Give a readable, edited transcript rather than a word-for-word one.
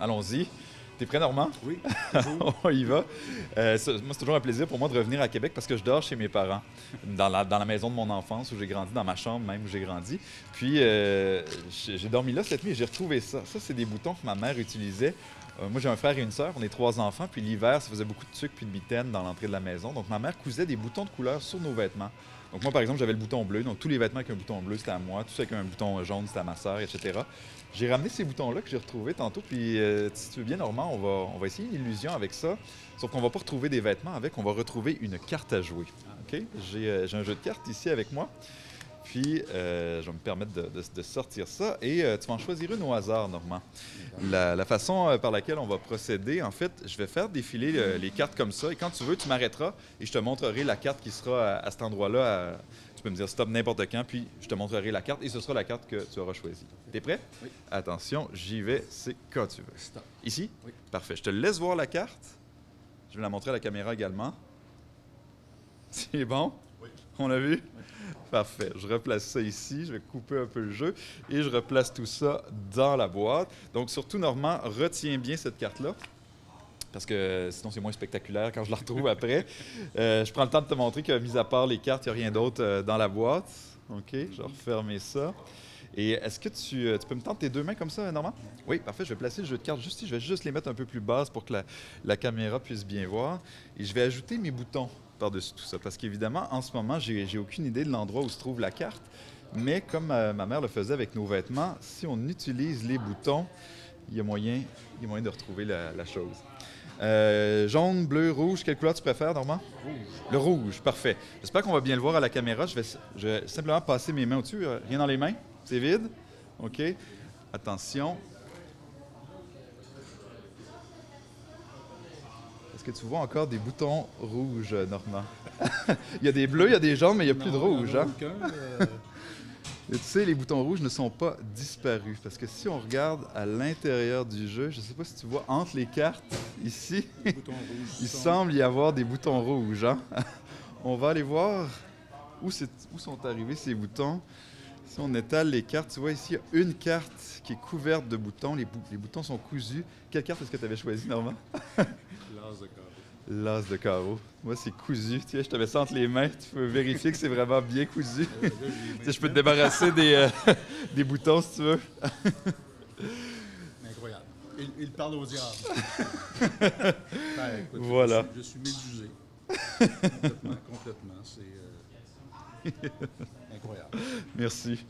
Allons-y. T'es prêt, Normand? Oui, toujours. On y va. Moi, c'est toujours un plaisir pour moi de revenir à Québec parce que je dors chez mes parents, dans la maison de mon enfance où j'ai grandi, dans ma chambre même où j'ai grandi. Puis, j'ai dormi là cette nuit et j'ai retrouvé ça. Ça, c'est des boutons que ma mère utilisait. Moi, j'ai un frère et une sœur, on est 3 enfants. Puis l'hiver, ça faisait beaucoup de sucre puis de mitaines dans l'entrée de la maison. Donc, ma mère cousait des boutons de couleur sur nos vêtements. Donc, moi, par exemple, j'avais le bouton bleu. Donc, tous les vêtements avec un bouton bleu, c'était à moi. Tout ça avec un bouton jaune, c'était à ma sœur, etc. J'ai ramené ces boutons-là que j'ai retrouvés tantôt. Puis, si tu veux bien, Normand, on va essayer une illusion avec ça. Sauf qu'on ne va pas retrouver des vêtements avec, on va retrouver une carte à jouer. OK? J'ai un jeu de cartes ici avec moi. Puis, je vais me permettre de sortir ça. Et tu vas en choisir une au hasard, Normand. La façon par laquelle on va procéder, en fait, je vais faire défiler les cartes comme ça. Et quand tu veux, tu m'arrêteras et je te montrerai la carte qui sera à cet endroit-là. Tu peux me dire stop n'importe quand, puis je te montrerai la carte et ce sera la carte que tu auras choisie. T'es prêt? Oui. Attention, j'y vais, c'est quand tu veux. Stop. Ici? Oui. Parfait. Je te laisse voir la carte. Je vais la montrer à la caméra également. C'est bon? Oui. On l'a vu? Oui. Parfait. Je replace ça ici. Je vais couper un peu le jeu et je replace tout ça dans la boîte. Donc, surtout, Normand, retiens bien cette carte-là parce que sinon, c'est moins spectaculaire quand je la retrouve après. Je prends le temps de te montrer que, mis à part les cartes, il n'y a rien d'autre dans la boîte. OK, je vais refermer ça. Et est-ce que tu peux me tendre tes deux mains comme ça, Normand? Oui, parfait. Je vais placer le jeu de cartes juste ici. Je vais juste les mettre un peu plus basses pour que la caméra puisse bien voir. Et je vais ajouter mes boutons par-dessus tout ça. Parce qu'évidemment, en ce moment, j'ai aucune idée de l'endroit où se trouve la carte. Mais comme ma mère le faisait avec nos vêtements, si on utilise les boutons, il y a moyen de retrouver la chose. Jaune, bleu, rouge, quelle couleur tu préfères, Normand? Rouge. Le rouge, parfait. J'espère qu'on va bien le voir à la caméra. Je vais simplement passer mes mains au-dessus. Rien dans les mains? C'est vide? OK. Attention. Est-ce que tu vois encore des boutons rouges, Normand? Il y a des bleus, il y a des jaunes, mais il n'y a plus de rouge. Hein? Et tu sais, les boutons rouges ne sont pas disparus. Parce que si on regarde à l'intérieur du jeu, je ne sais pas si tu vois entre les cartes, ici, il semble y avoir des boutons rouges. Hein? On va aller voir où sont arrivés ces boutons. Si on étale les cartes, tu vois ici, il y a une carte qui est couverte de boutons. Les boutons sont cousus. Quelle carte est-ce que tu avais choisie, Normand? L'as de carreau. L'as de carreau. Moi, c'est cousu. Tiens, je te mets ça entre les mains. Tu peux vérifier que c'est vraiment bien cousu. Tu sais, je peux te débarrasser des boutons si tu veux. Incroyable. Il parle au diable. Écoute, Voilà. Je suis médusé. Complètement. C'est incroyable. Merci.